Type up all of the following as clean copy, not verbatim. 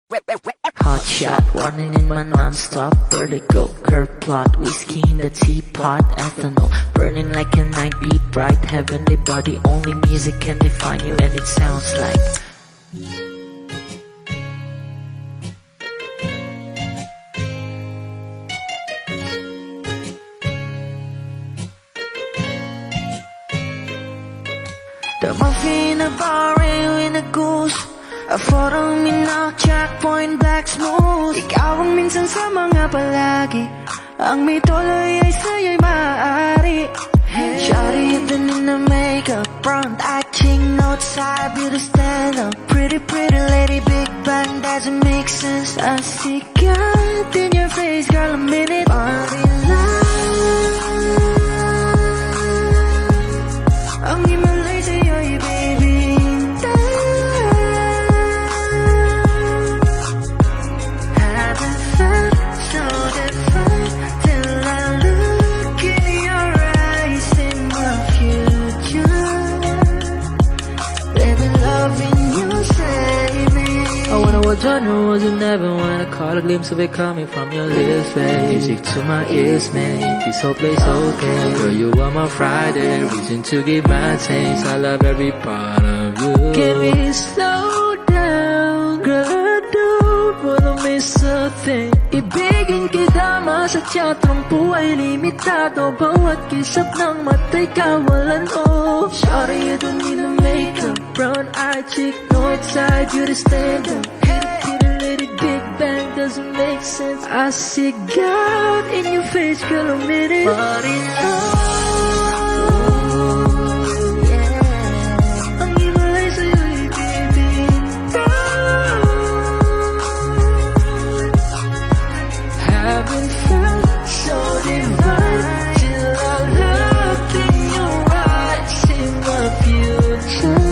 Hot shot, running in my non-stop vertical. Curve plot, whiskey in the teapot, ethanol burning like a night beat bright. Heavenly body, only music can define you, and it sounds like the muffin in a bar in a goose. A photo mina, checkpoint, black smooth. Ikaw ang minsan sa mga palagi. Ang may tuloy ay sa'yo'y maaari. Shawty even in the makeup, front acting, outside, beauty stand up. Pretty, pretty lady, big bang, doesn't make sense. I see God in your face, girl, a minute. Body line. Ang himalay sa'yo'y baby. Genre was you never when I caught a glimpse of it coming from your lips, babe. Music to my ears, man. This whole place okay. Girl, you are my Friday, reason to give my taste. I love every part of you. Can we slow down, girl? I don't wanna miss a thing. Ibigin kita, masadya trangpo ay limitado. Bawat kisap ng mata'y kawalan, oh. Shawty, you don't need a makeup. Brown-eyed chick, north-side, you to stand up. Big bang doesn't make sense. I see God in your face, girl, a minute. Body yeah. Ang himalay sa'yo'y baby. Haven't felt so divine till I look in your eyes, in my future.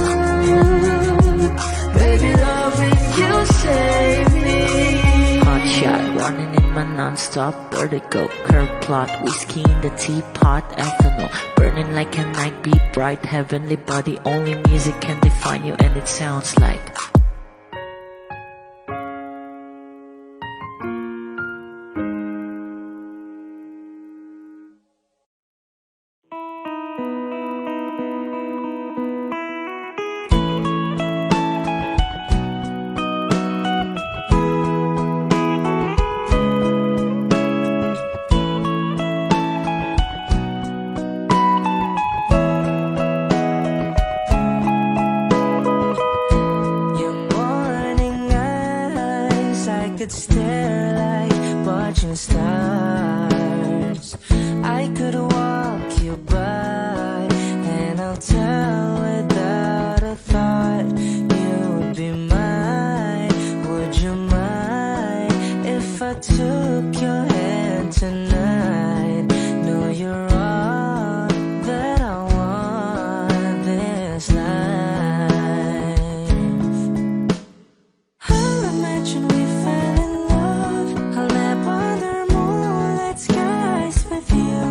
Baby, loving you save me. Hot shot, running in my non-stop vertical. Curve plot, whiskey in the teapot, ethanol burning like a night beat bright. Heavenly body, only music can define you, and it sounds like stare like watching stars. I could walk you by, and I'll tell without a thought you would be mine. Would you mind if I took your hand tonight? No, you're all that I want this life. I'll imagine we fell in love. I'll nap under moonlit skies with you.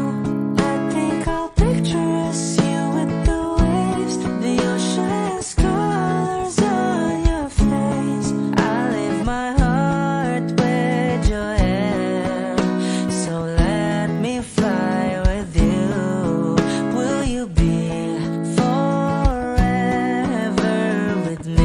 I think I'll picture us, you with the waves, the ocean's colors on your face. I leave my heart with your hair, so let me fly with you. Will you be forever with me?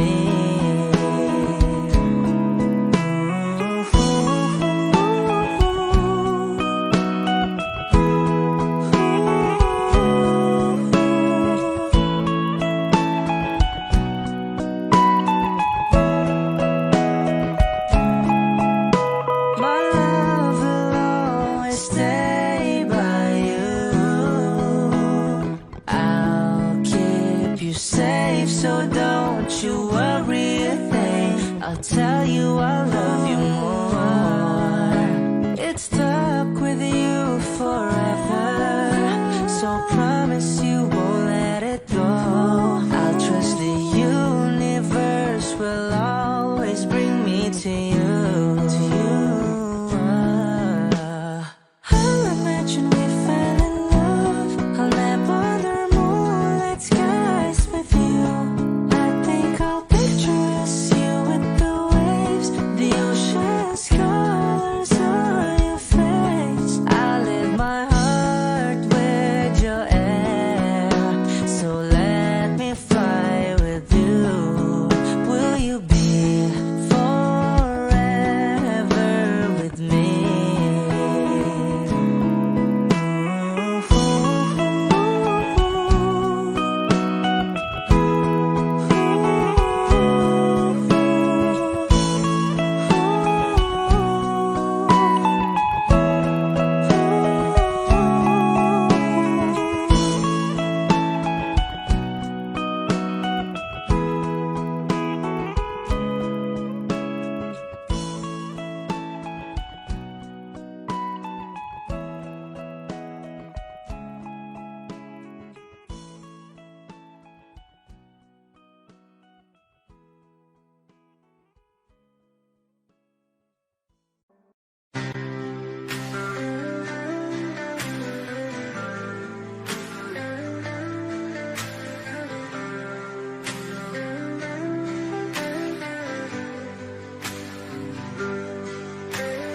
My love will always stay by you. I'll keep you safe, so don't you worry a thing. I'll tell you I love you more. It's stuck with you forever, so promise you won't let it go. I'll trust the universe will always bring me to you. I'll imagine we fell in love. I'll nap under moonlit skies with you. I think I'll picture us, you with the waves, the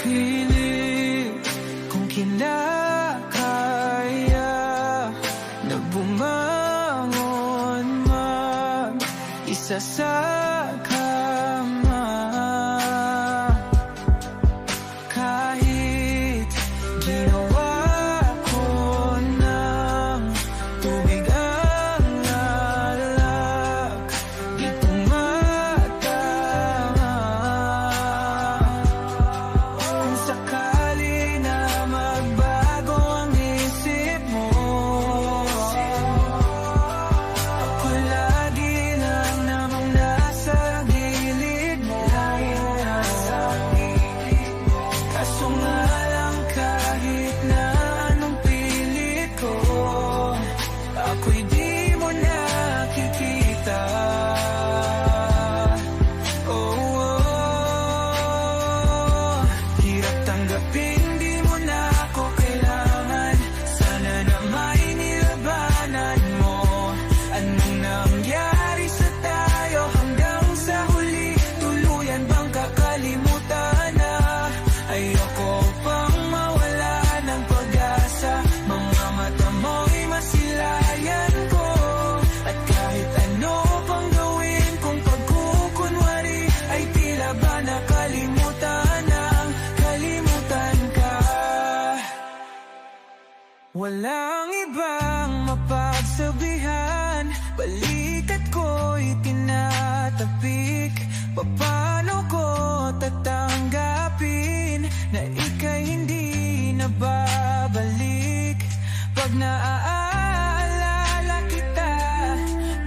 pilit kung kinakaya na bumangon mag-isa sa kama. Kahit ginawa ko ng tubig ang alak, di tumatama. Kung sakali na magbago ang isip mo, ako lagi lang namang nasa gilid mo. Kaso nga lang kahit na anong pilit ko, ako'y di mo nakikita. Oh, oh. Hirap tanggapin, di mo na ako kailangan. Sana na may nilabanan mo. Anong nangyari sa tayo hanggang sa huli? Tuluyan bang kakalimutan na? Ayoko pang mawala ng pag-asa. Mga mata mo'y masilayan ko. At kahit ano pang gawin kung pagkukunwari, ay tila ba nakalimutan ang kalimutan ka. Walang ibang mapagsabihan, balikat ko'y tinatapik. Paano ko tatanggapin na ika'y hindi na babalik? Pag naaalala kita,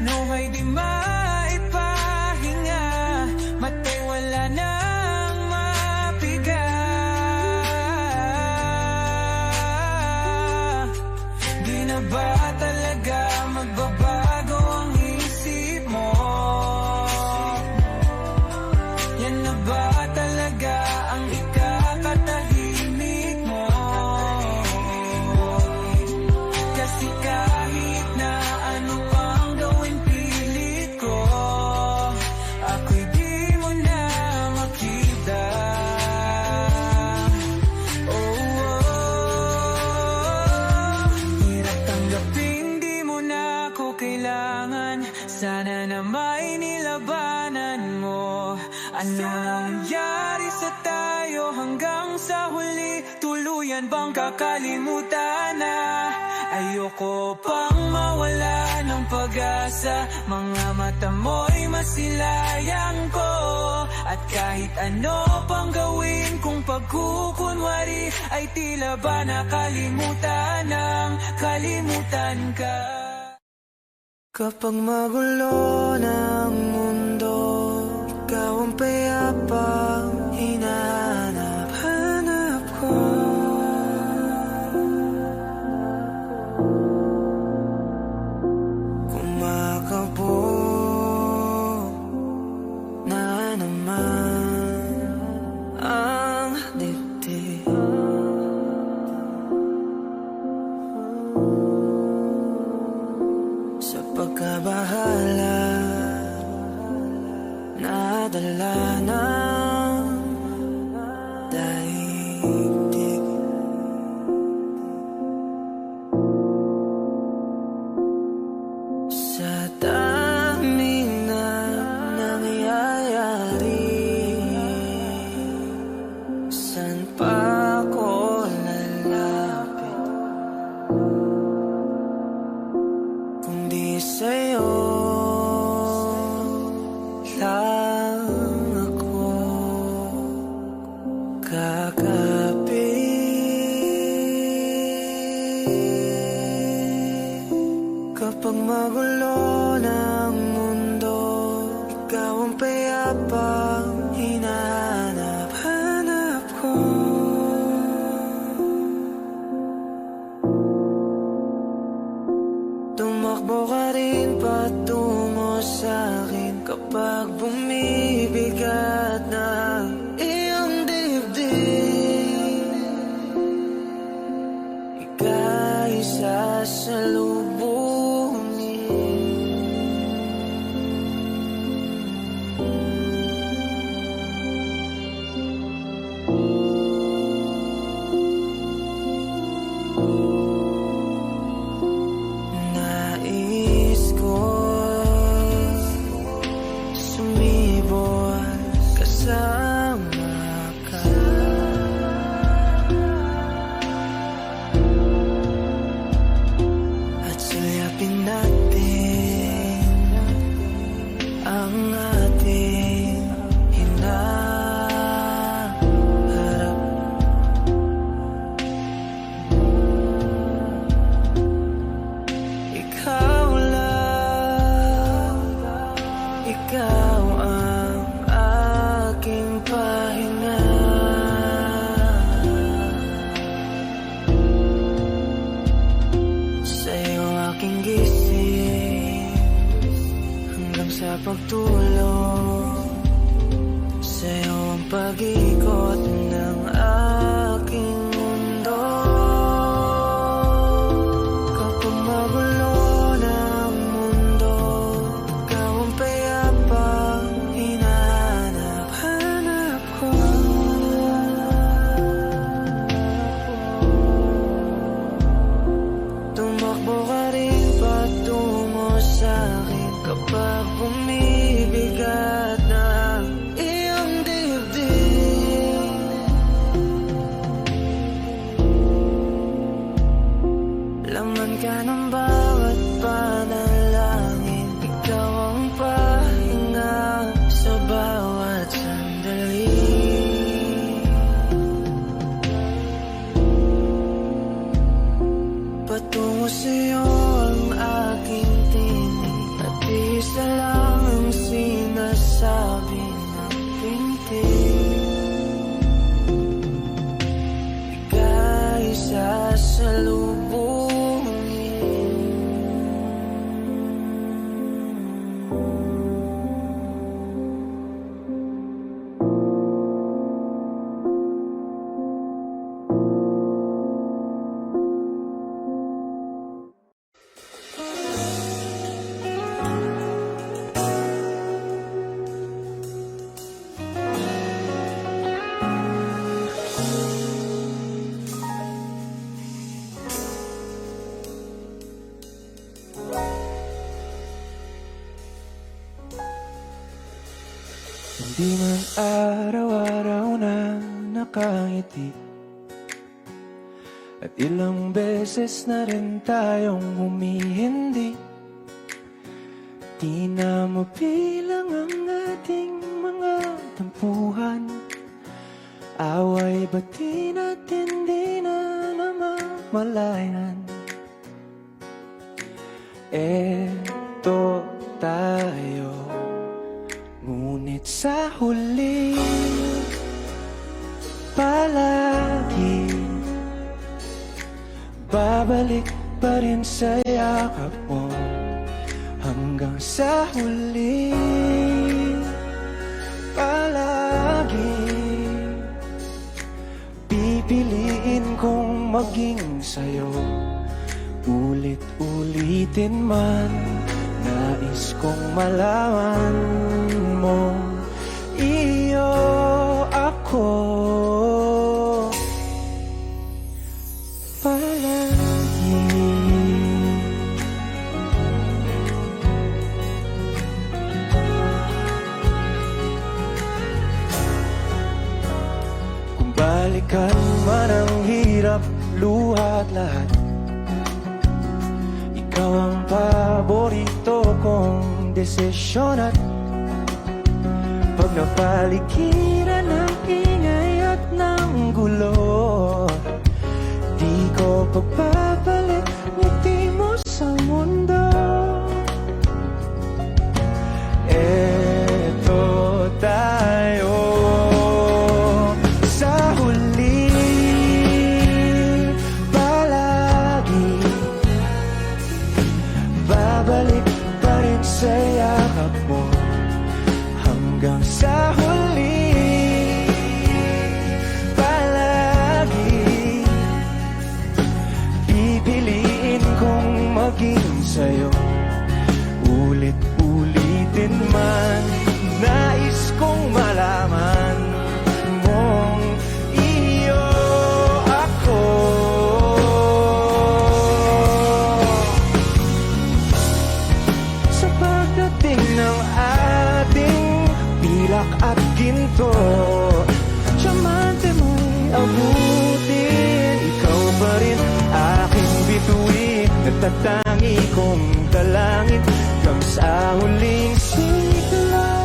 nawa'y di maipahinga. Mata'y wala nang mapiga. Di na ba talaga magbabago ang isip mo? Yan na ba talaga ang ikakatahimik mo? Kasi kahit na ano pang gawin pilit ko, ako'y di mo na makita. Oh, oh. Hirap tanggapin, di mo na ako kailangan. Sana na may nilabanan mo. Ano nangyari sa tayo hanggang sa huli? Tuluyan bang kakalimutan na? Ayoko pang mawala ng pag-asa. Mga mata mo'y masilayang ko. At kahit ano pang gawin kung pagkukunwari, ay tila ba nakalimutan ng kalimutan ka. Kapag magulo ng mundo, ikaw ang payapang hinahanap-hanap ko. Kumakabog na naman ang dibdib. Sa pagkabahala, nadala ng daigdig. Sa dami na nangyayari, san pa ko lalapit kundi sa'yo lang ako kakapit. Kapag magulo ng mundo, ikaw ang payapang hinahanap-hanap ko. Tumakbo ka rin patungo sa'kin kapag bumibigat na iyong dibdib. pag-ikot ng aking mundo. Kapag magulo ng mundo, ikaw ang payapang hinahanap ko. Tumakbo ka rin patungo sa'kin kapag bumibigat na iyong dibdib. Laman ka ng bawat panalangin, ikaw ang pahinga sa bawat sandali. Patungo sa'yo ang aking tinig, at isa lang ang sinasabi ng pintig. Ika'y Hindi man araw-araw na nakangiti, at ilang beses na rin tayong humihindi. Di na mabilang ang ating mga tampuhan, away bati natin di na namamalayan. Eto tayo, ngunit sa huli palagi babalik pa rin sa yakap mo. Hanggang sa huli palagi pipiliin kong maging sa'yo. Ulit-ulitin man, nais kong malaman mo, iyo ako palagi. Kung balikan man ang hirap, luha at lahat, ikaw ang paborito kong desisyon. At pag napaligiran ng ingay at ng gulo, di ko pagpapalit ngiti mo sa mundo. Eto tayo sa huli palagi, babalik pa rin sa yakap mo. Hanggang sa huli palagi pipiliin kong maging sa'yo. Ulit-ulitin man, nais kong malaman mong iyo ako. Sa pagdating ng ating pilak at ginto, diamante mo'y abutin, ikaw pa rin aking bituin. Natatangi kong dalangin hanggang sa huling sigla.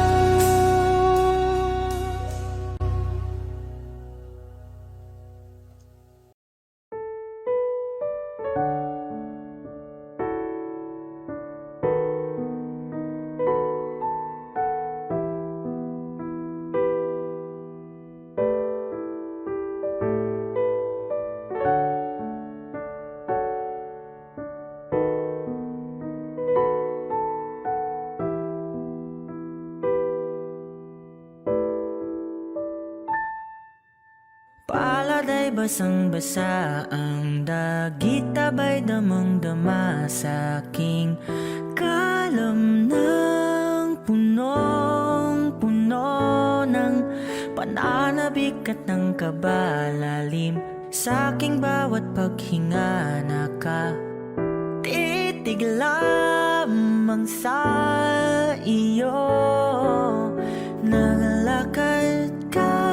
basang-basa ang dagit, tabay damang-dama sa aking kalam ng punong-puno ng pananabik at ng kabalalim. Sa aking bawat paghinga nakatitig lamang sa iyo. Nagalakad ka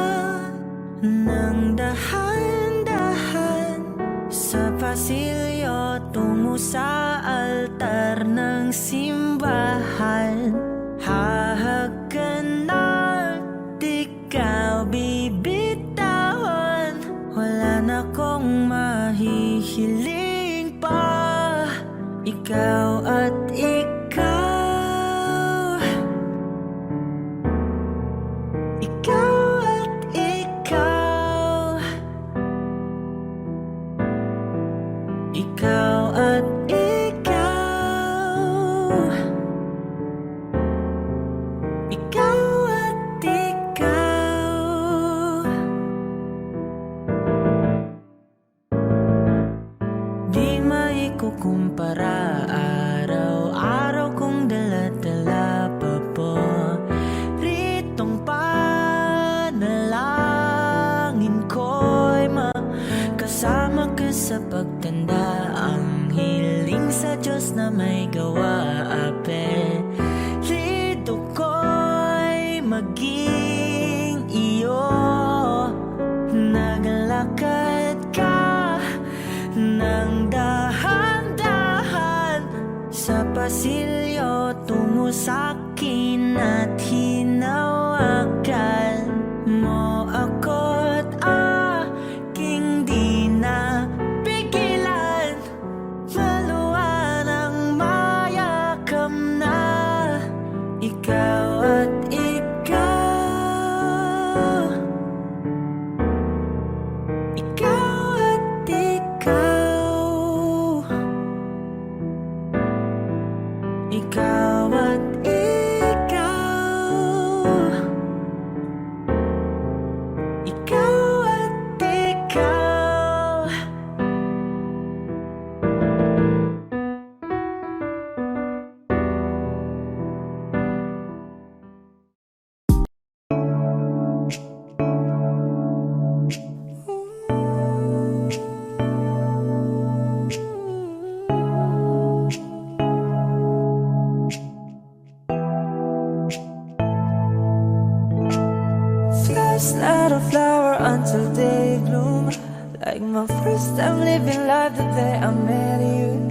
ng dahan-dahan sa pasilyo tungo sa altar ng simbahan. Hahagan at ikaw bibitawan, wala na kong mahihiling pa. Ikaw at ikaw, ikaw at ikaw, ikaw at ikaw, ikaw at ikaw. Di maikukumpara, araw-araw kong dala-dala pa po ritong panalangin ko'y makasama ka sa pagtanda. Ang hiling sa Diyos na may gawa, apelido ko'y maging iyo. Naglakad ka ng dahan-dahan sa pasilyo tungo sa'kin at hinawakan mo ako't aking di na pigilan. Maluwan ang mayakap na ikaw at ikaw, ikaw at ikaw, ikaw at ikaw, ikaw at ikaw. Flowers, not a flower until they bloom. Like my first time living life the day I met you.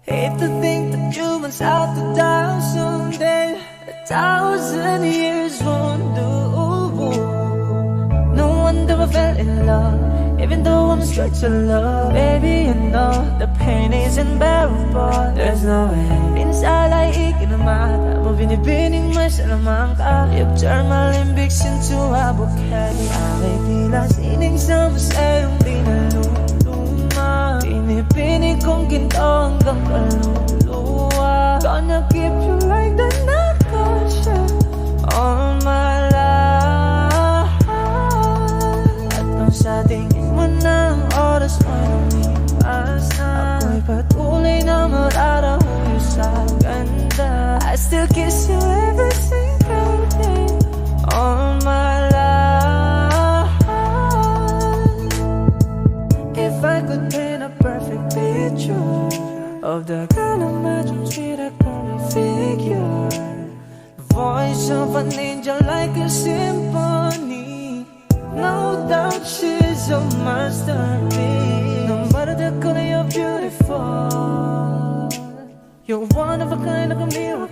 Hate to think that you was out to die someday. 1,000 years won't do. No wonder I fell in love, even though I'm straight to love. Baby, you know the pain is unbearable. There's no way pinsalay ikinamata mo, binibining mo sa lamang ka. You've turned my limbics into a bouquet. Ako'y tila sining sa masayong di naluluma. Pinipinig kong ginto hanggang kaluluwa. Gonna keep you like the narcosya all my life. At nung sa tingin mo na ang oras mo'y lumipas na, ako'y patuloy na mararahuyo sa ganda. I still kiss you every single day all my life. If I could paint a perfect picture of the kind of my dreams with a perfect figure, the voice of an angel like a symphony. No doubt she's a masterpiece. No matter the color, you're beautiful. You're one of a kind, like a miracle.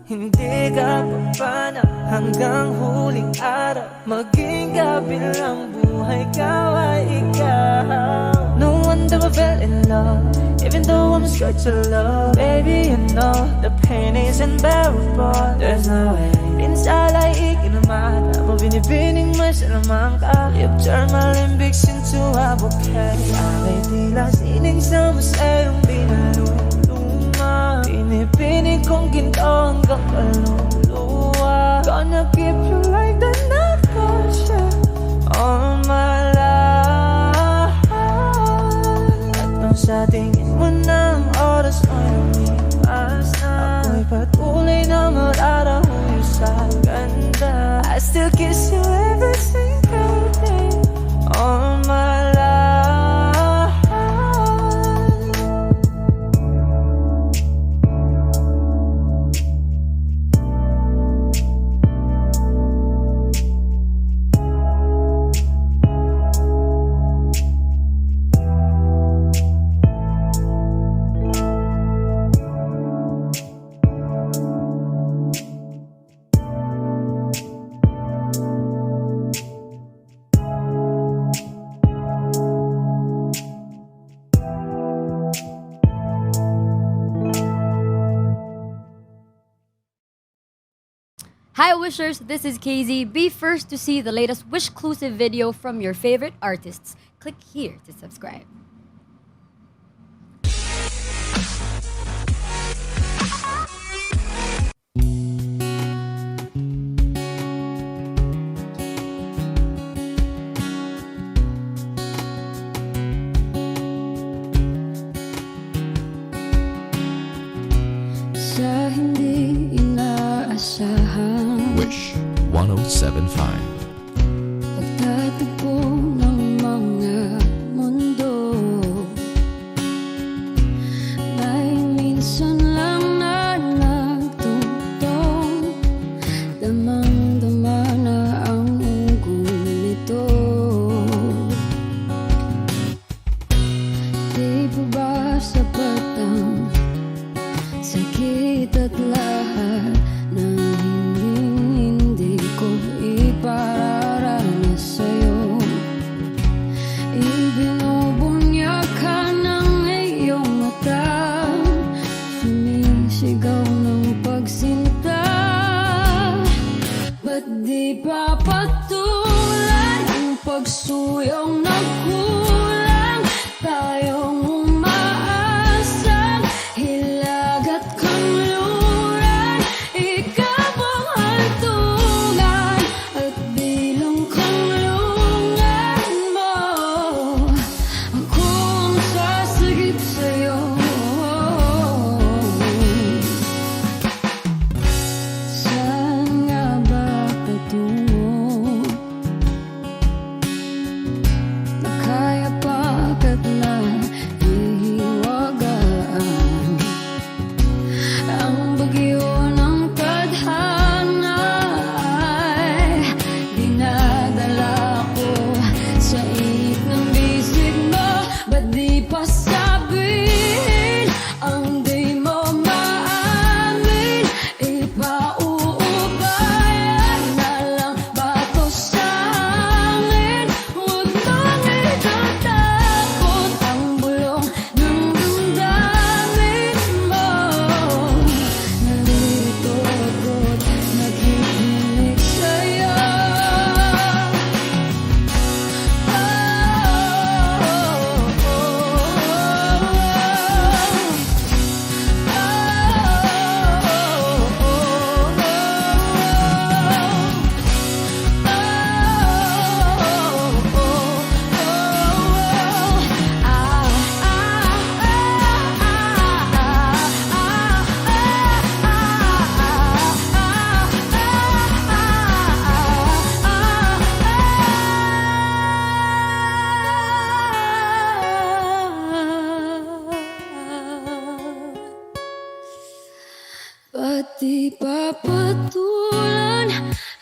Hindi ka papana hanggang huling araw, maging gabi lang buhay ka ay ikaw. No wonder I fell in love, even though I'm straight to love. Baby, you know the pain is unbearable. There's no way pinsalay ikinamata mo, binibining mo sa lamang ka. You've turned my limbics into a bouquet. Ako'y tila sining sa masayong di naluluma. Pinipinig kong ginto hanggang kaluluwa. Gonna keep you like the narcosya all sa tingin mo ng oras ay lumipas na. Ako'y patuloy na mararahuyo sa ganda. I still kiss you every single day all my life. Hi Wishers, this is KZ. Be first to see the latest Wishclusive video from your favorite artists. Click here to subscribe. Sa hindi inaasahan Wish 1075. pagtatagpo ng mga mundo, may minsan lang na nagtutong, damang-dama na ang ugong nito. Di ba ba sapat ang sakit at lahat na hindi ko ipararanas sa'yo? Ibinubunyag ka ng iyong mata, sumisigaw ng pagsinta. Ba't di pa patulan ang pagsuyong nagkulang? Tayong umaasang hilag at kanluran, ikaw ang hantungan at bilang kanlungan mo. Ako ang sasagip sa'yo. Saan nga ba patungo? Nakaya pagkat na ihiwagaan ang bagyo ng tadhana ay dinadala ko sa iik ng bisig mo. Ba't di pa sabihin ang di mo maamin? Ipauubayan na lang ba to sa akin? Huwag mong itatakot ang bulong ng damdamin mo. Narito ako't nakikinig sa'yo. Ba't di pa patulan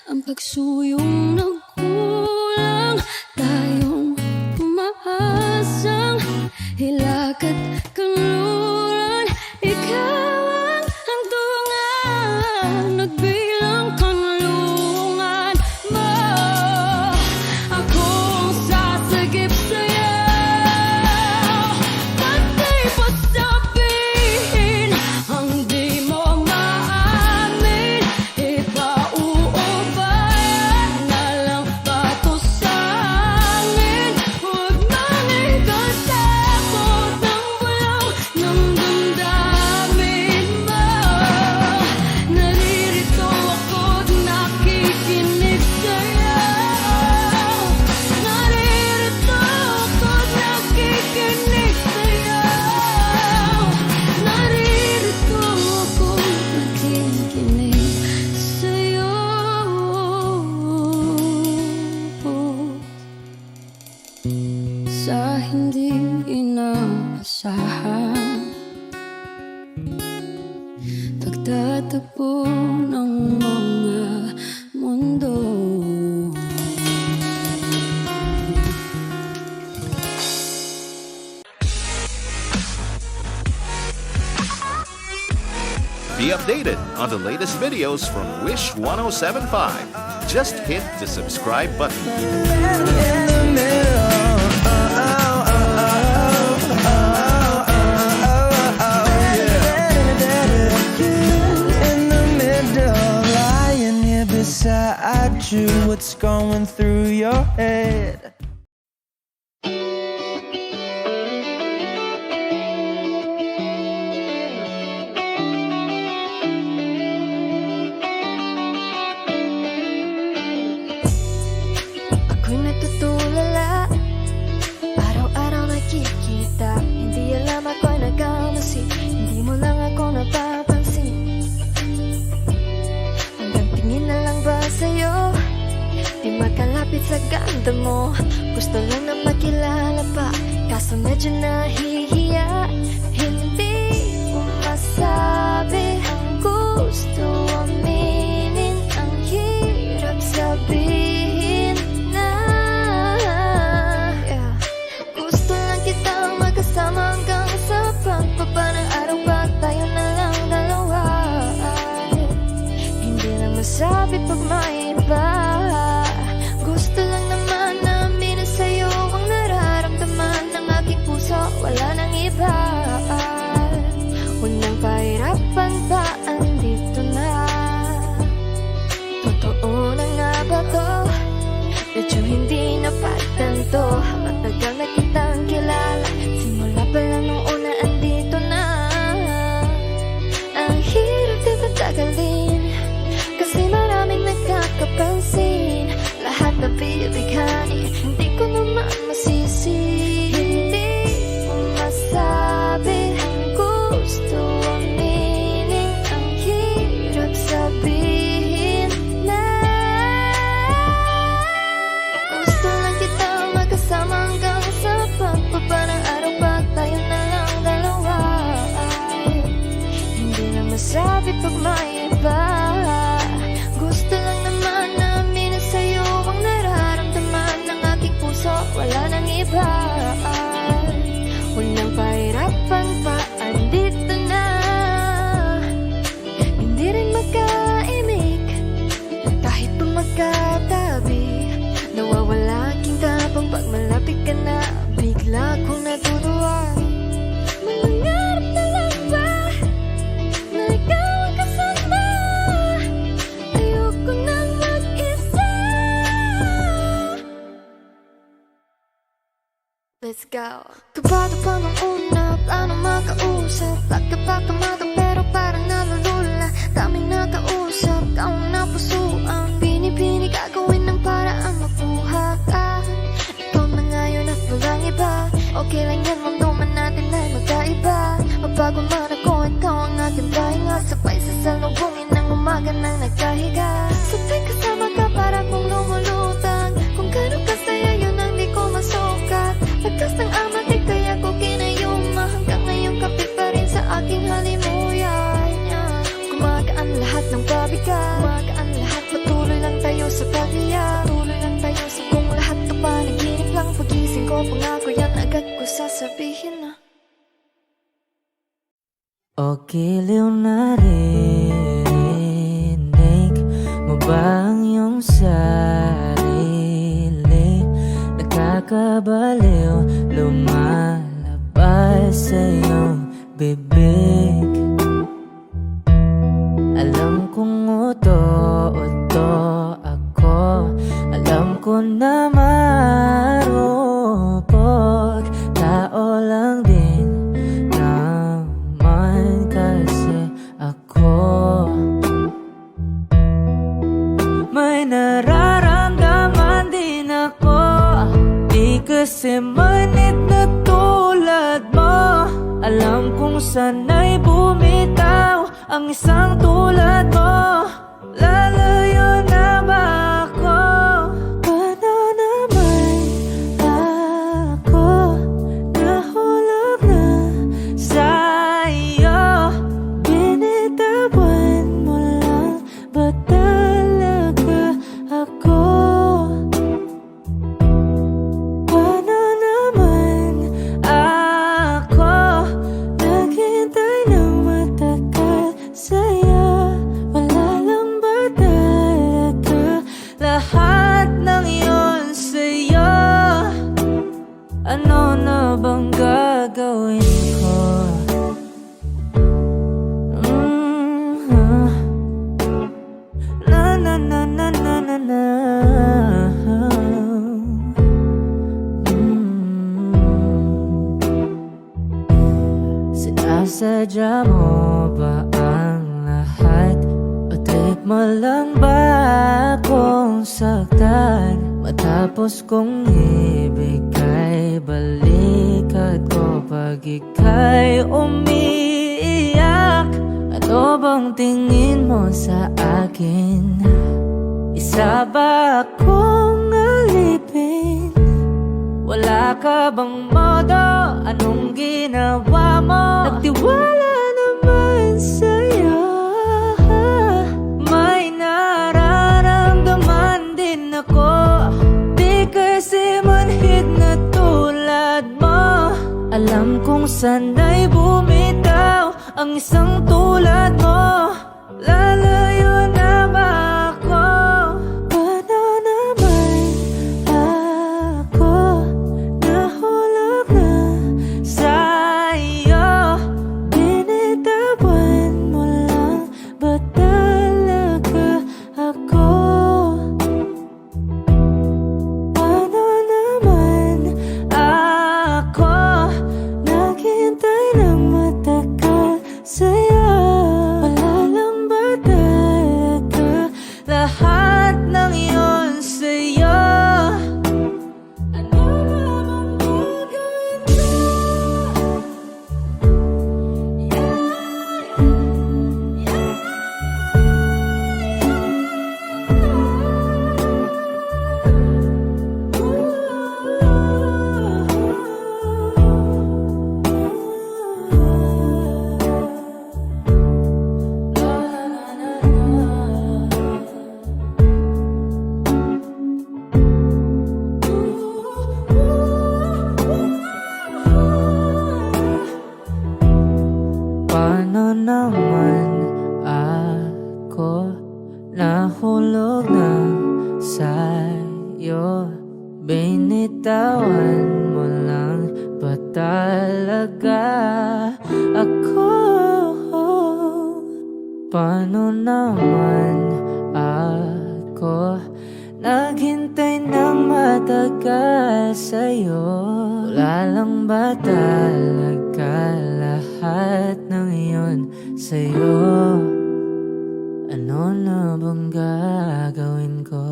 ang pagsuyong nagkulang? Tayong umaasang hilag at kanluran, ikaw ang hantungan, nagbilang kanlungan mo. Ako ang sasagip sa'yo. Ba't di pa sabihin ang di mo maamin? Ipauubayan na lang ba hindi inaasahan. Pagtatagpo ng mga mundo. Be updated on the latest videos from Wish 1075. Just hit the subscribe button. In the middle, lying here beside you. What's going through your head? Ako'y natutulala, araw-araw nakikita. Hindi alam ako'y nagkamasi, hindi mo lang ako napapansin. Hanggang tingin na lang ba sa'yo, di makalapit sa ganda mo. Gusto lang na makilala pa, kaso medyo nahihiya. Hindi ko masabi ang gusto aminin, ang hirap sabihin na gusto lang kitang magkasama hanggang sa pagbaba ng araw, pag tayo na lang dalawa. Hindi lang masabi pag may iba. Gusto lang naman na aminin sa'yo ang nararamdaman ng aking puso, wala nang iba. Huwag nang pahirapan pa, andito na. Totoo na nga ba to? Medyo hindi na pagtanto. Matagal na kitang kilala, simula pa lang nung una andito na. Ang hirap din patagalin, kasi maraming nagkakapansin. Lahat na bibighani, hindi ko naman masisi. Hindi ko masabi ang gusto aminin, ang hirap sabihin na gusto lang kitang magkasama hanggang sa pagbaba ng araw, pag tayo na lang dalawa. Hindi na masabi pag may iba. Gusto lang naman na aminin sa'yo ang nararamdaman ng aking puso, wala nang iba. Huwag nang pahirapan pa, andito na. Hindi rin magkaimik, kahit pa magkatabi. Nawawala aking tapang pag malapit ka na, bigla kong natutuwa. Mangarap na lang ba na ikaw ang kasama? Ayoko nang mag-isa. Let's go. Kabado pa nung una, plano makausap. Pagkapakamado pero parang nalulula. Daming nakausap, kaong napusuan. Pinipini gagawin ng paraan makuha ka. Ikaw na ngayon at walang iba. Okay lang yan, mundo man natin ay magkaiba. Magbago man ako, ikaw ang aking pahinga. Sabay sa salubungin ng umaga nang nagkahiga. Sabay kasama ka para kong lumulutang. Kung gano'n kasaya yun ang di ko masukat. Lagkas ng ama, di kaya ko kinayuma. Hanggang ngayon kapit pa rin sa aking halimuyan. Gumagaan lahat ng pabigat, gumagaan lahat, patuloy lang tayo sa pag-iyak. Patuloy lang tayo sa kung lahat to panaginip lang. Pagising ko, pangako yan, agad ko sasabihin na. O giliw na rinig mo ba ang iyong sarili? Nakakabaliw, lumalabas sa iyong bibig. Alam kong uto-uto ako, alam ko na marupok. Tao lang din naman kasi ako. May nararamdaman din ako, di kasi manit na tulad mo. Alam kong sana'y bumitaw ang isang tulad mo. Lalayo na ba ako? Paano naman ako Ano na bang gagawin ko? Na na na na na na na. Sinasadya mo ba ang lahat? O trip mo lang ba akong saktan? Matapos kong ibigay balikat ko pag ika'y umiiyak. Ano bang tingin mo sa akin? Isa ba akong alipin? Wala ka bang modo? Anong ginawa mo? Nagtiwala naman sa'yo. May nararamdaman din ako. Di kasi manhid na tulad mo. Alam kong sana'y bumitaw ang isang tulad mo. Lalayo na ba ako? Paano naman ako nahulog na sa'yo? Binitawan mo lang ba talaga ako? Paano naman ako naghintay ng matagal sa'yo? Wala lang ba talaga lahat ng iyon sa'yo? Ano naman gagawin ko? Paano naman ako nahulog na sa'yo? Binitawan mo lang ba talaga ako? Paano naman ako naghintay ng matagal sa'yo? Wala lang ba talaga lahat ng iyon sa'yo? Ano na bang gagawin ko?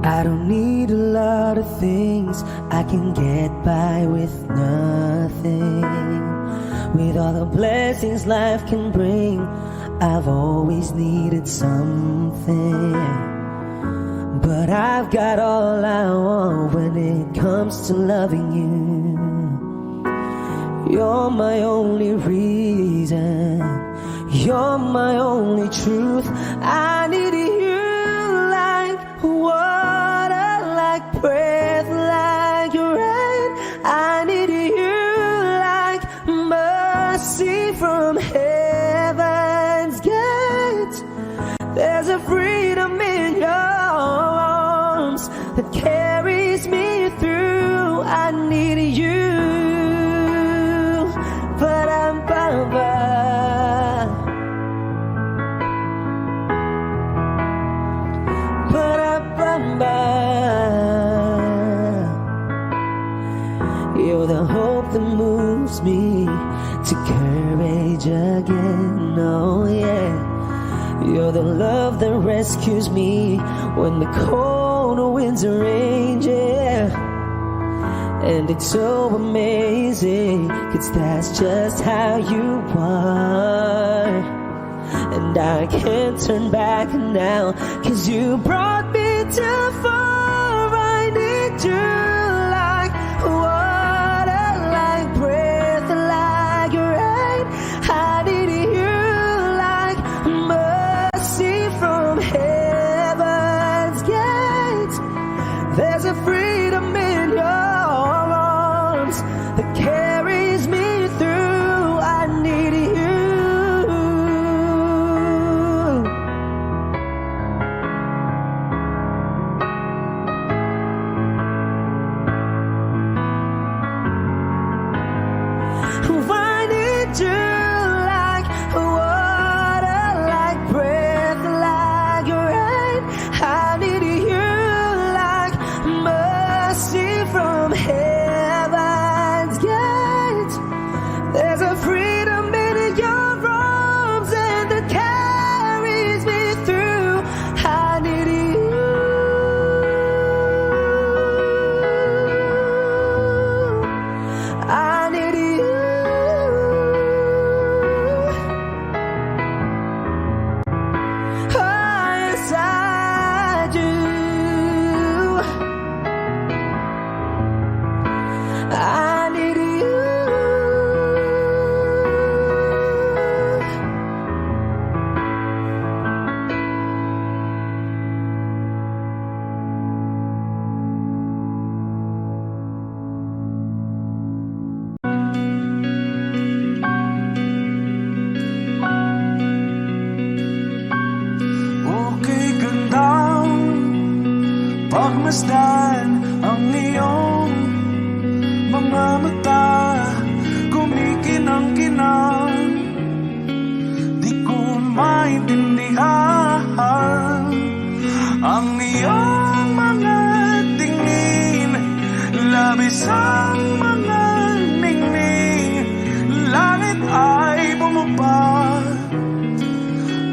I don't need a lot of things, I can get by with nothing. With all the blessings life can bring, I've always needed something. But I've got all I want when it comes to loving you. You're my only reason, you're my only truth. I need you like water, like breath, like rain. I need you like mercy from heaven's gate. There's a freedom in your arms that carries me through. I need you. You're the hope that moves me to courage again, oh yeah. You're the love that rescues me when the cold winds rage, yeah. And it's so amazing, 'cause that's just how you are. And I can't turn back now, 'cause you brought me too far. I need you like water, like breath, like rain. I need you like mercy masdan ang iyong mga mata, kumikinang-kinang. Di ko maintindihan ang iyong mga tingin, labis ang mga ningning. Langit ay bumaba,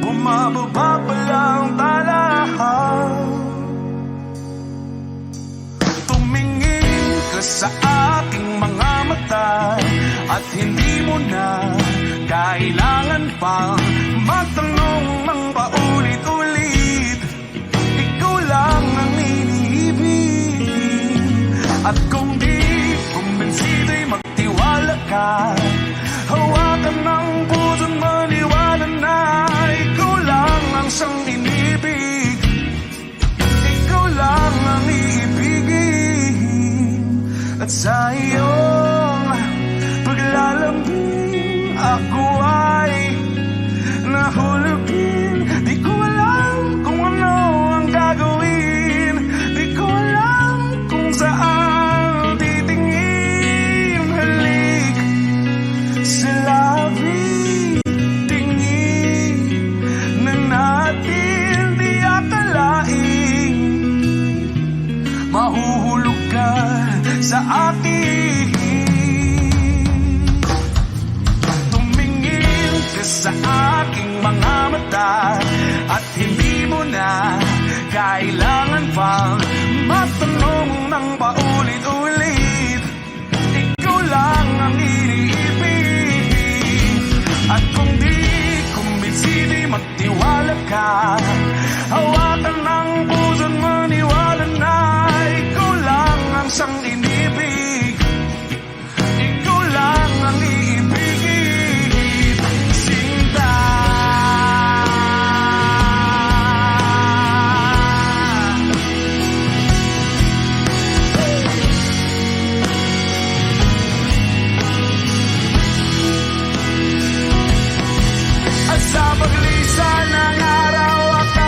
bumababa pa lang tala. Tumingin ka sa aking mga mata at hindi mo na kailangan pang magtanong ng paulit-ulit. Ikaw lang ang iniibig, at kung di kumbinsido'y magtiwala ka. Hawakan ng puso't maniwala na ikaw lang ang siyang inibig. Ikaw lang ang iibigin, at sa iyong paglalambing ako ay nahulugin. Di ko alam kung ano ang gagawin, di ko alam kung saan titingin. Halik sa labi, tingin na natin, di akalain mahuhulog ka sa akin. Tumingin ka sa aking mga mata at hindi mo na kailangan pang magtanong ng paulit-ulit. Ikaw lang ang iniibig, at kung di kumbinsido'y magtiwala ka. Hawakan ng puso't maniwala na ikaw lang ang siyang inibig. Ikaw lang ang iibigin, Sinta. At sa paglisan ng araw, akala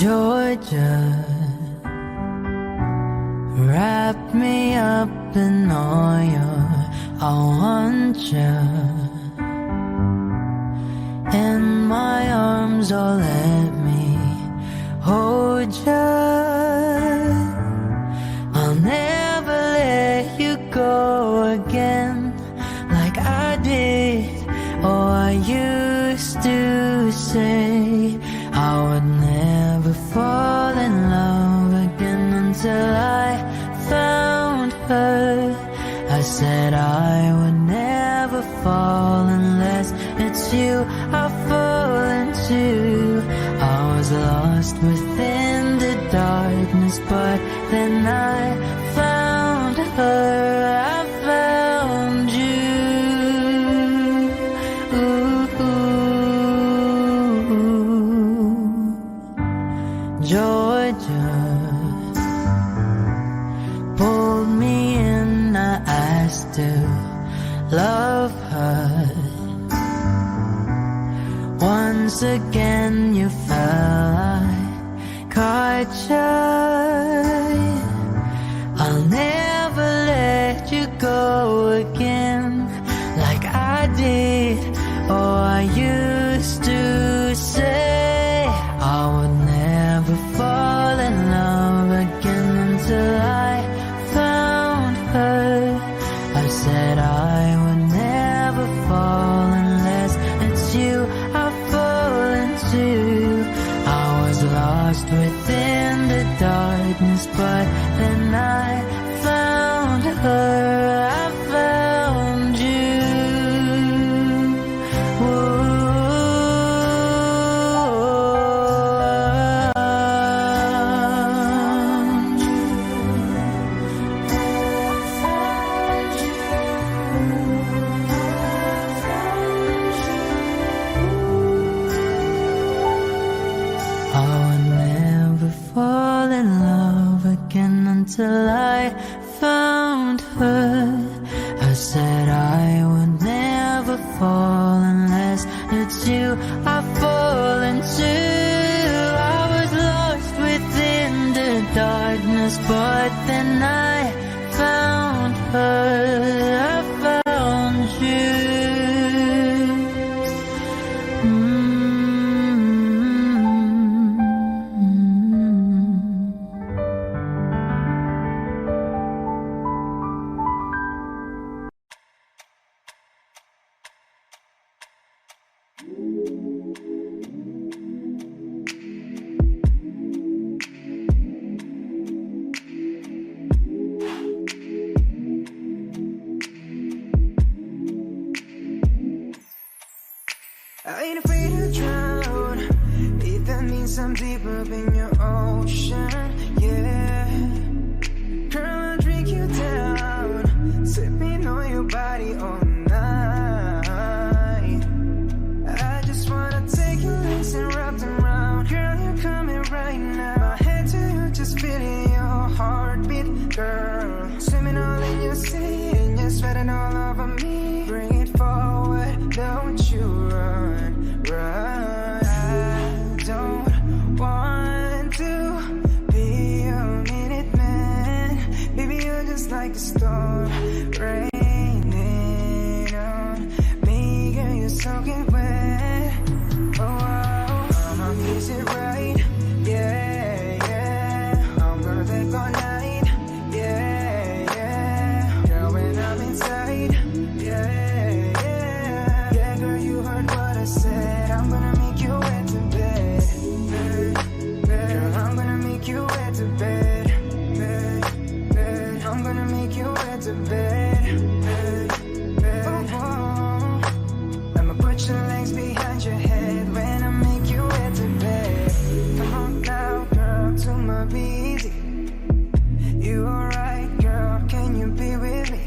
Georgia, wrap me up in all your, I want you in my arms, oh let me hold you. I'll never let you go again like I did. Oh, I used to say I would never fall in love again until I found her. I said I would never fall unless it's you I fall into. I was lost within the darkness, but then I found her. I found you. Georgia pulled me in, I asked to love her. Once again you fell, I caught you. I'll never let you go again like I did. Oh, I used to say I would never fall in love again until I found her. I said I would never fall unless it's you I fall into. I was lost within the darkness, but then I found her. I found you. Fall in love again until I found her. I said I would never fall unless it's you I fall into. I was lost within the darkness, but then I found her. I found you. I ain't afraid to drown, if that means I'm deep up in your ocean, yeah. Girl, I'll drink you down, sipping on your body all night. I just wanna take your legs and wrap them around. Girl, you're coming right now. My head to you, just feeling your heartbeat, girl. Swimming all in your sea, and you're sweating all over me. Bring it forward, don't you run, run. I don't want to be a minute man. Baby, you're just like a storm raining on me. Girl, you're soaking wet. Oh, I'ma kiss it right, yeah, yeah. I'm gonna take all night, yeah, yeah. Girl, when I'm inside, yeah, yeah. Yeah, girl, you heard what I said. I'm gonna make you wet to bed, girl, I'm gonna make you wet to bed, I'm gonna make you wet to bed, oh, oh. I'ma put your legs behind your head when I make you wet to bed. Come on now, girl, to my busy. You alright, girl, can you be with me?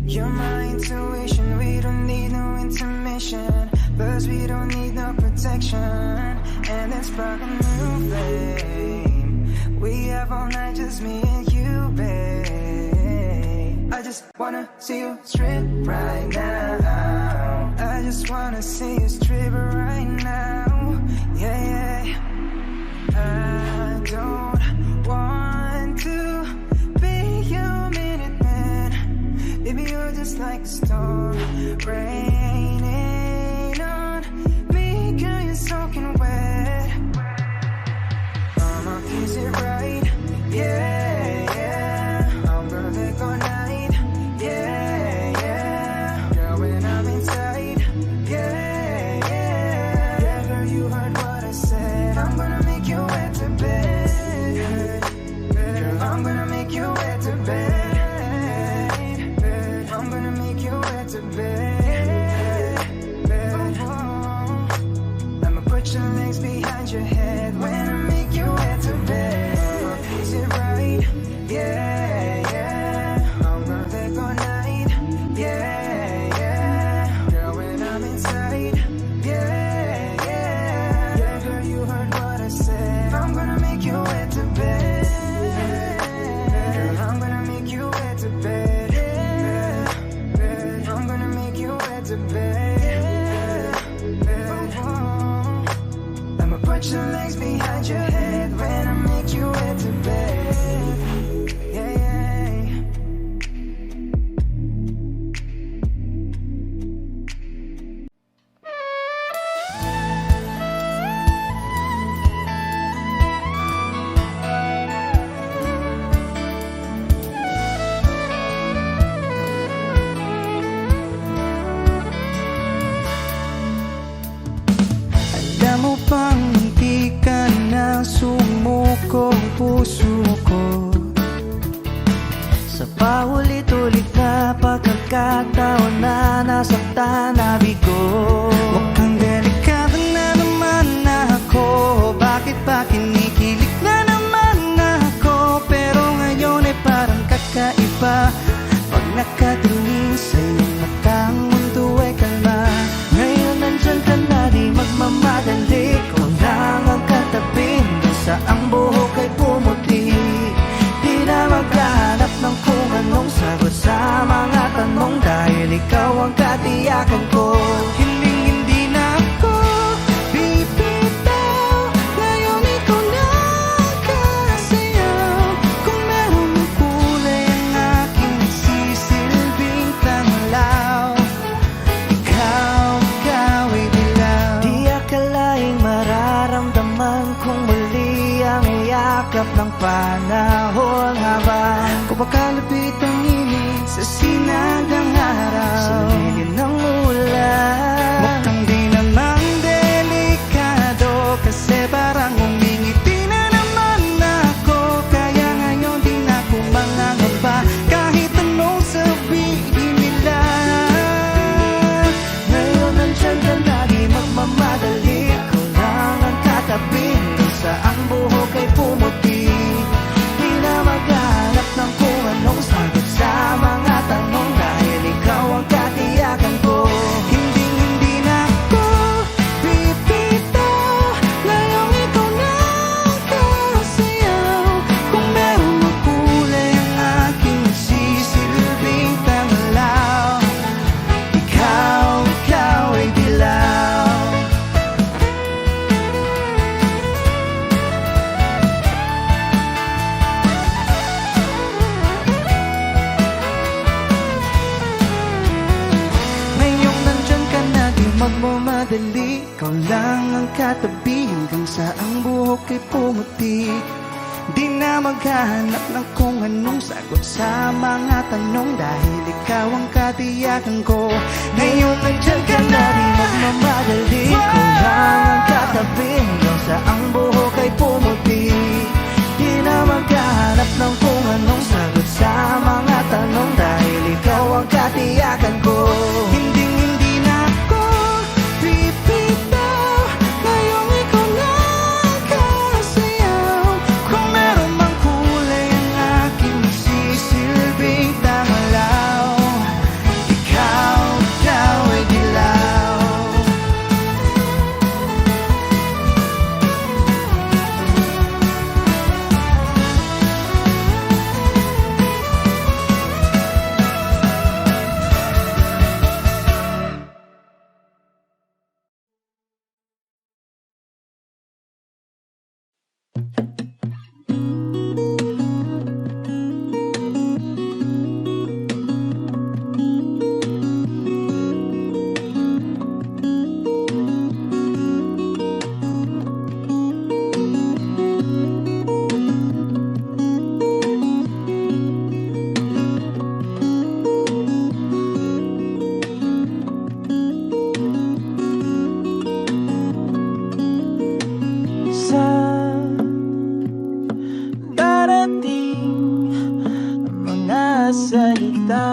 You're my intuition, we don't need no intermission. Plus we don't need no protection. And let's spark a new flame. We have all night, just me and you, babe. I just wanna see you strip right now. I just wanna see you strip right now. Yeah, yeah. pagkataon na nasaktan na bigo. Mukhang delikado na naman ako. Bakit ba kinikilig na naman ako? Pero ngayon ay parang kakaiba. Pag nakatingin sa iyong mata, ang mundo ay kalma. Ngayon nandyan ka na, di magmamadali. Ikaw lang ang katabi, hanggang sa ang buhok ay pumuti. Di na maghanap ng kung anong sagot sa mga tanong, dahil ikaw ang katiyakan ko. Hindi na ako bibitaw. Ngayon ikaw na ang kasayaw. Kung meron ng kulay ang aking nagsisilbing tanglaw, ikaw ay dilaw. Di akalaing mararamdaman kung muli ang yakap ng panahon, habang kumakalapit ang init sa sinagang araw, sa lilim ng ulan. Mukhang di naman delikado, kasi parang umingiti na naman ako. Kaya ngayon di na ako mangangamba, kahit anong sabihin nila. Ngayon nandyan ka na, di magmamadali. Ikaw lang ang katabi, hanggang sa ang buhok ay pumuti. Di na maghanap ng kung anong sagot sa mga tanong, dahil ikaw ang katiyakan ko. Hindi na ako bibitaw. Ngayong ikaw na ang kasayaw. Kung meron mang kulay ang aking nagsisilbing tanglaw, ikaw ay dilaw. Ngayong nandyan ka na, di magmamadali. Ikaw lang ang katabi, hanggang sa ang buhok ay pumuti. Di na maghahanap ng kung anong sagot sa mga tanong, dahil ikaw ang katiyakan ko. Ngayong nandyan ka na, di magmamadali. Ikaw lang ang katabi, hanggang sa ang buhok ay pumuti. Di na maghahanap ng kung anong sagot sa mga tanong, dahil ikaw ang katiyakan ko. Hindi na ako bibitaw. Ngayong ikaw na ang kasayaw. Kung meron mang kulay ang aking nagsisilbing tanglaw, ikaw ay dilaw. Sa darating mga salita,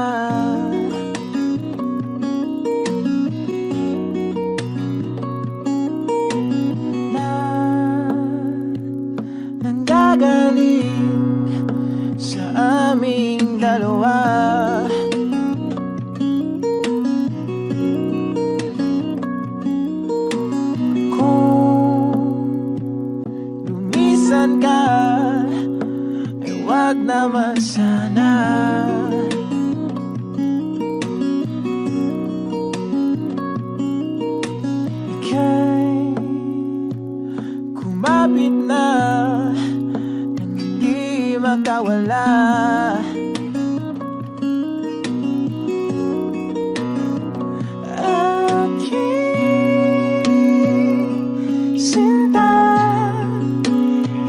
na nanggagaling sa aming dalawa. Lumisan ka, ay wag naman sana. Ika'y kumapit na nang hindi makawala. Aking sinta,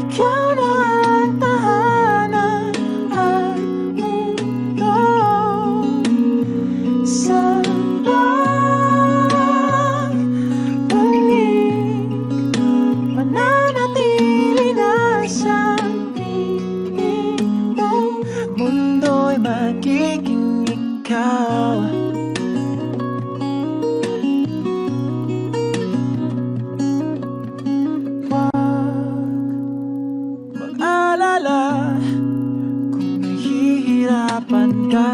ikaw na ang tahanan at mundo. Sabay balik, mananatili na sa piling mo. Mundo'y magiging ikaw. Mag-alala kung nahihirapan ka.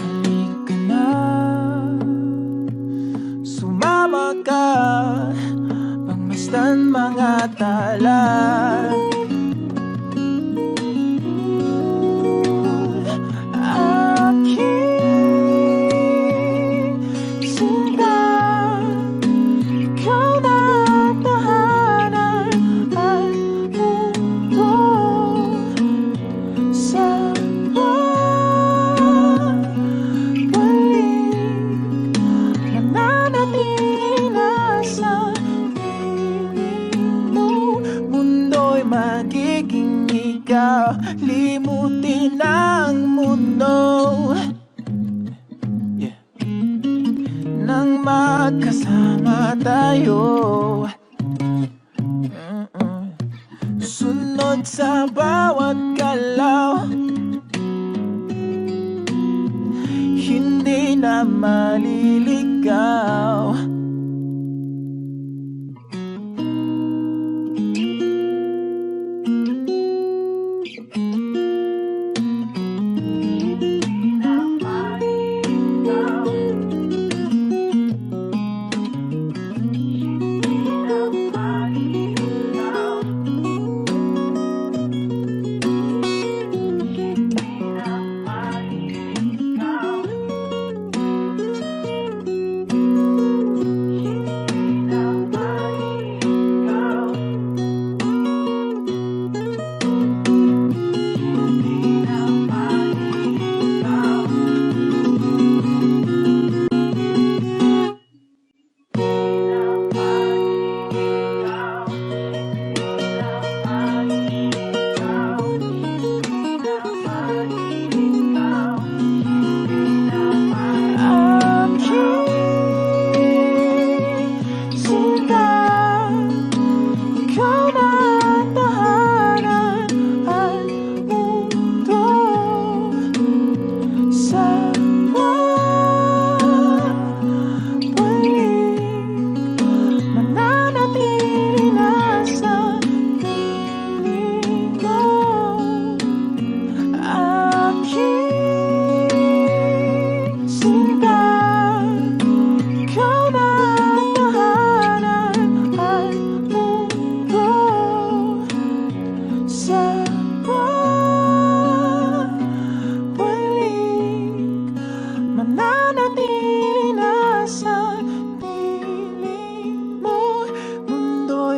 Halika na, sumama ka, pagmasdan mga tala. Magiging ikaw, limutin ang mundo, yeah. Nang magkasama tayo, sunod sa bawat galaw, hindi na maliligaw.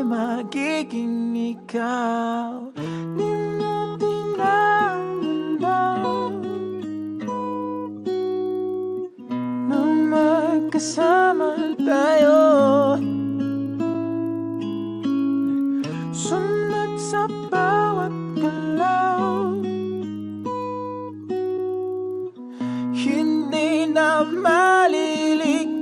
Magiging ikaw, limutin ang mundo, nang magkasama tayo, sunod sa bawat galaw, hindi na maliligaw.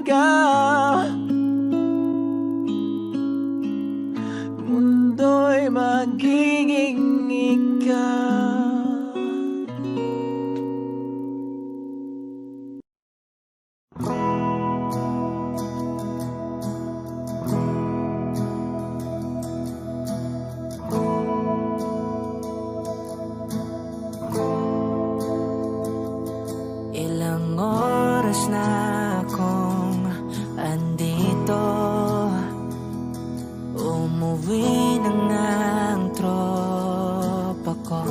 Mundo'y magiging ikaw. Ilang oras na akong andito, umuwi na nga ang tropa ko.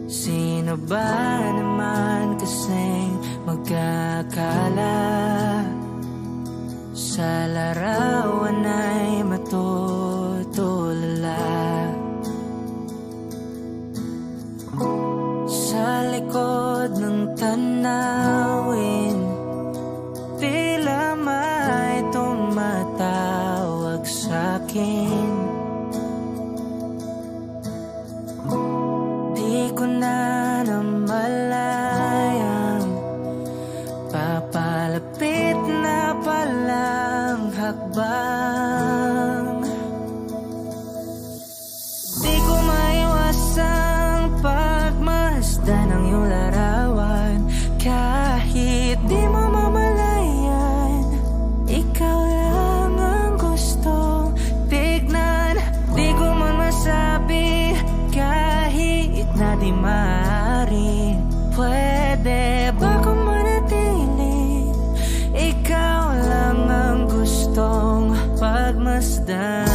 Sino ba naman kasing magkakala sa larawan ay matutulala? Sa likod ng tanawin, tila may tumatawag sa'kin. Di ko na namalayang papalapit na palang hakbang. Di pagmasdan.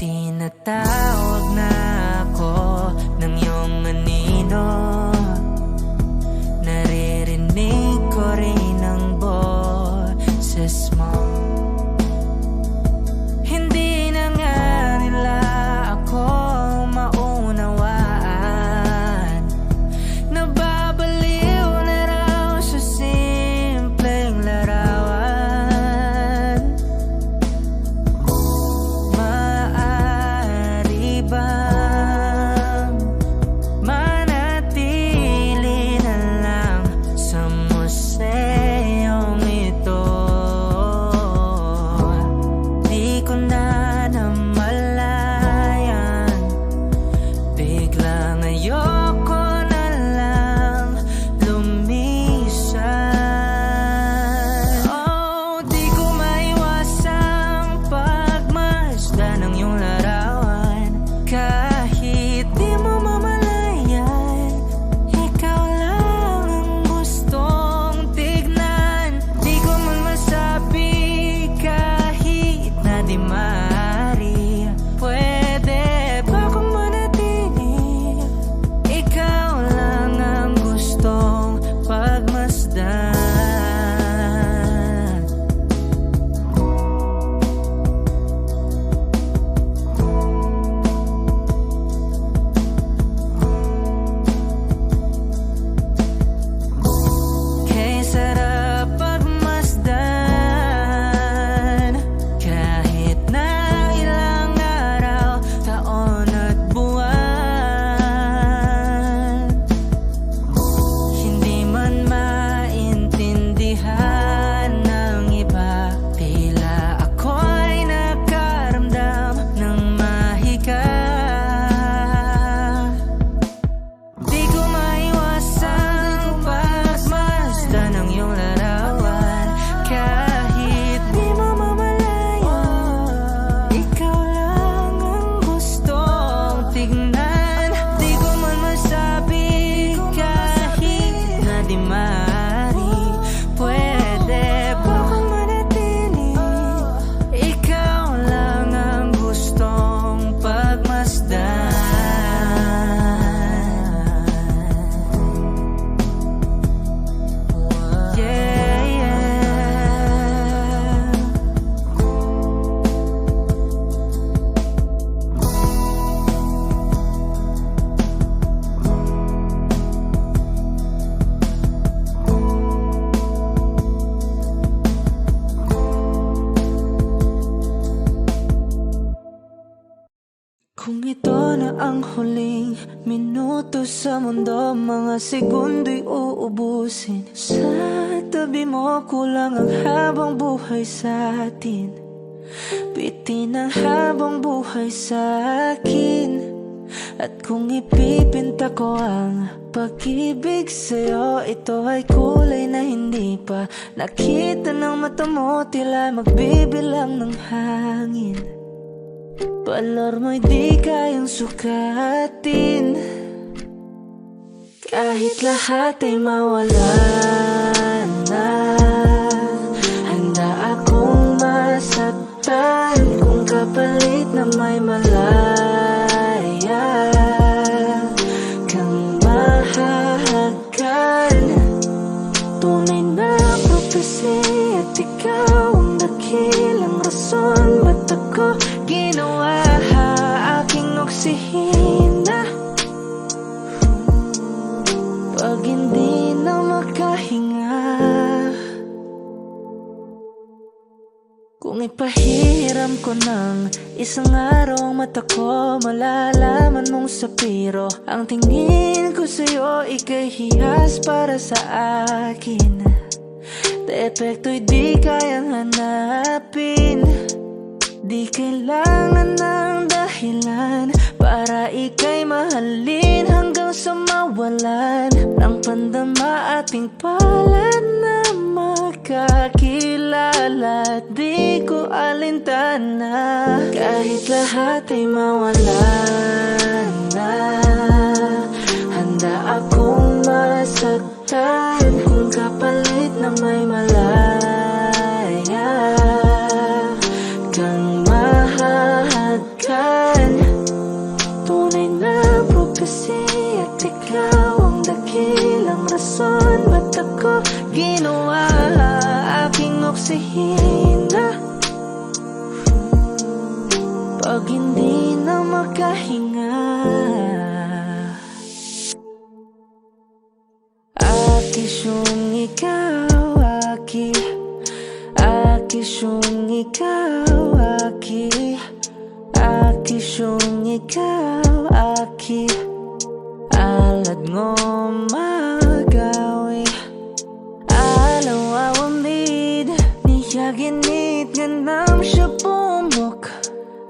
Tinatawag na ako ng iyong anino, naririnig ko rin ang boses mo. Hindi na nga nila ako maunawaan, nababaliw na raw sa simpleng larawan. Maaari bang manatili na lang sa museyong ito? Di ko na namalayan, biglang ayoko na lang lumisan. Oh, di ko maiwasang pagmasdan ng iyong larawan. Kahit di mo mamalayan, ikaw lang ang gustong tignan. Di ko man masabi kahit na di maaari, pwede ba kung manatili? Ikaw lang ang gustong pagmasdan. Kay sarap pagmasdan, kahit na ilang araw, taon at buwan. Hindi man maintindihan ng iba, tila ako'y nakaramdam ng mahika. Di ko maiwasang pagmasdan ng iyong larawan. Kahit di mo mamalayan, ikaw lang ang gustong tignan. Di ko man masabi kahit na di maaari, pwede ba kung manatili? Ikaw lang ang gustong pagmasdan. Yeah, yeah. Kung ito na ang huling minuto sa mundo, mga segundo'y uubusin. Sa tabi mo, kulang ang habang buhay sa atin. Bitin ang habang buhay sa akin. At kung ipipinta ko ang pag-ibig sa'yo, ito ay kulay na hindi pa nakita ng mata mo, tila magbibilang ng hangin. Valor mo'y di kayang sukatin, kahit lahat ay mawala na. Handa akong masaktan kung kapalit na may malaya kang mahahagan. Tunay na prophecy at ikaw ang dakilang rason ba't ako ginawa aking oksihina. Pag hindi na makahinga, kung ipahiram ko ng isang araw ang mata ko, malalaman mong sapiro ang tingin ko sa'yo, ika'y hiyas para sa akin. Depekto'y di kayang hanapin, di kailangan ng dahilan para ika'y mahalin hanggang sa mawalan ng pandama ating palad na magkakilala at di ko alintana. Kahit lahat ay mawala na, handa akong masaktan kung kapalit na may malaya kang mahahagkan. Tunay na propesya at ikaw ang dakilang rason ba't ako ginawa aking oksihina. Pag hindi na makahinga, akisyong ikaw, akisyong ikaw, akisyong ikaw, alad ngo magawi alaw awamid niya ginit ganam siya pumok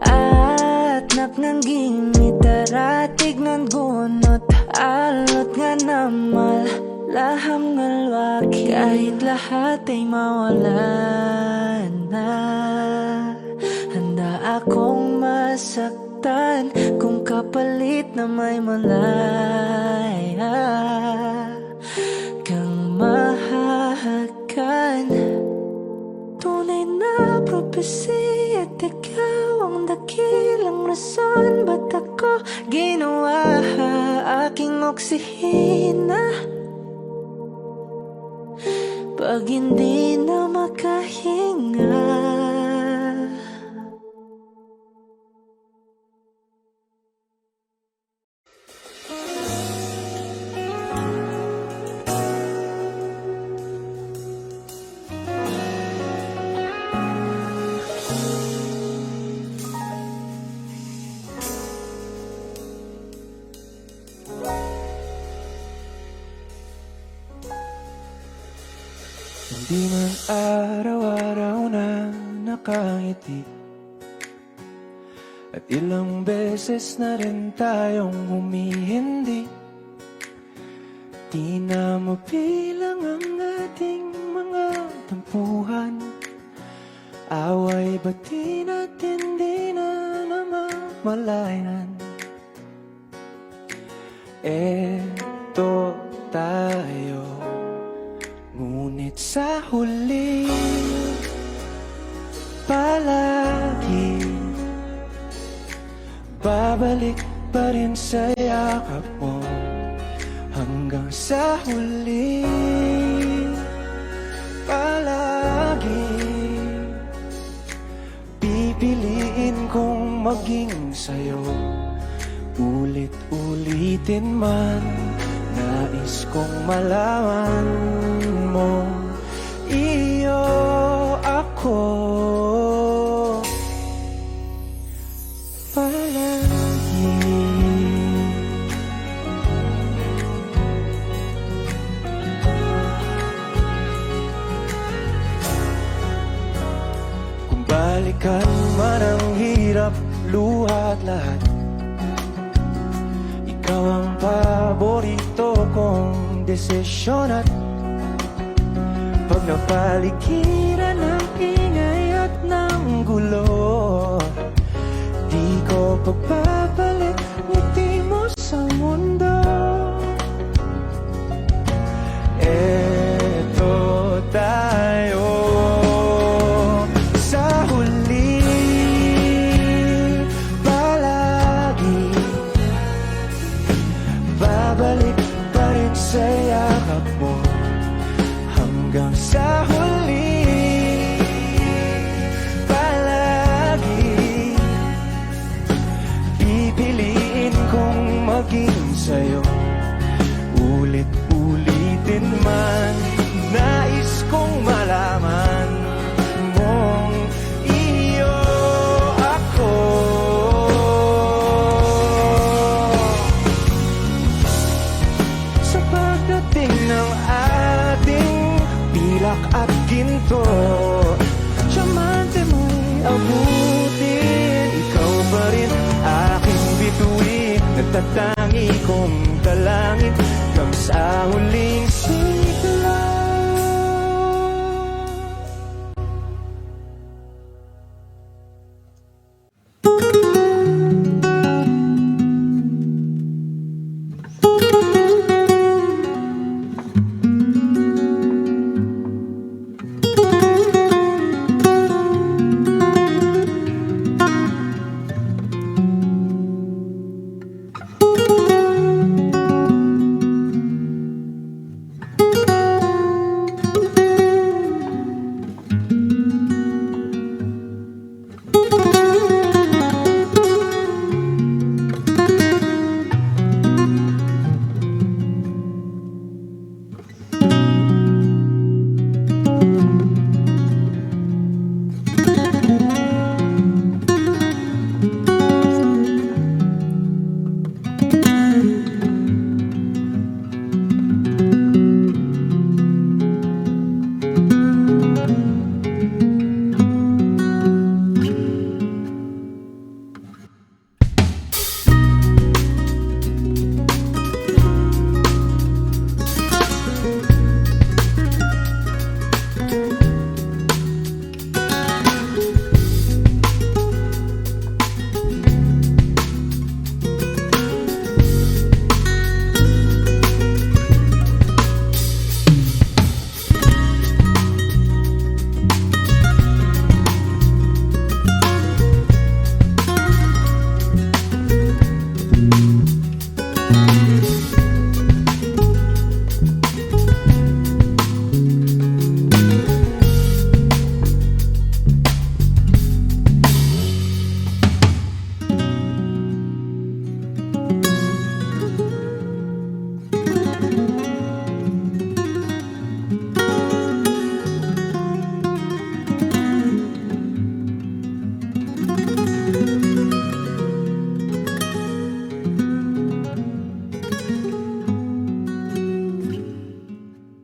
at naknangging mitaratig ng gunot alot nga namal laham ngalwaki. Kahit lahat ay mawala na, handa akong masaktan kung kapalit na may malaya kang mahahagkan. Tunay na propesya at ikaw ang dakilang rason ba't ako ginawa aking oksihina. Pag hindi na makahinga, Hindi man araw-araw na nakangiti, at ilang beses na rin tayong humihindi. Di na mabilang ang ating mga tampuhan, away bati natin di na namamalayan. Eto tayo, ngunit sa huli palagi babalik pa rin sa yakap mo. Hanggang sa huli palagi pipiliin kong maging sa'yo. Ulit-ulitin man, nais kong malaman mo, iyo ako palagi. Kung balikan man ang hirap, luha at lahat, ikaw ang paborito kong desisyon. At pag napaligiran ng ingay at ng gulo, di ko pagpapalit ngiti mo sa mundo. Eto tayo sa huli palagi, babalik pa rin sa yakap mo. Hanggang sa huli palagi pipiliin kong maging sa'yo. Ulit-ulitin man, nais kong malaman mong iyo ako. Sa pagdating ng ating pilak at ginto, diamante mo'y abutin. Ikaw pa rin aking bituin, nagtatangi kong dalangin hanggang sa huling sigaw.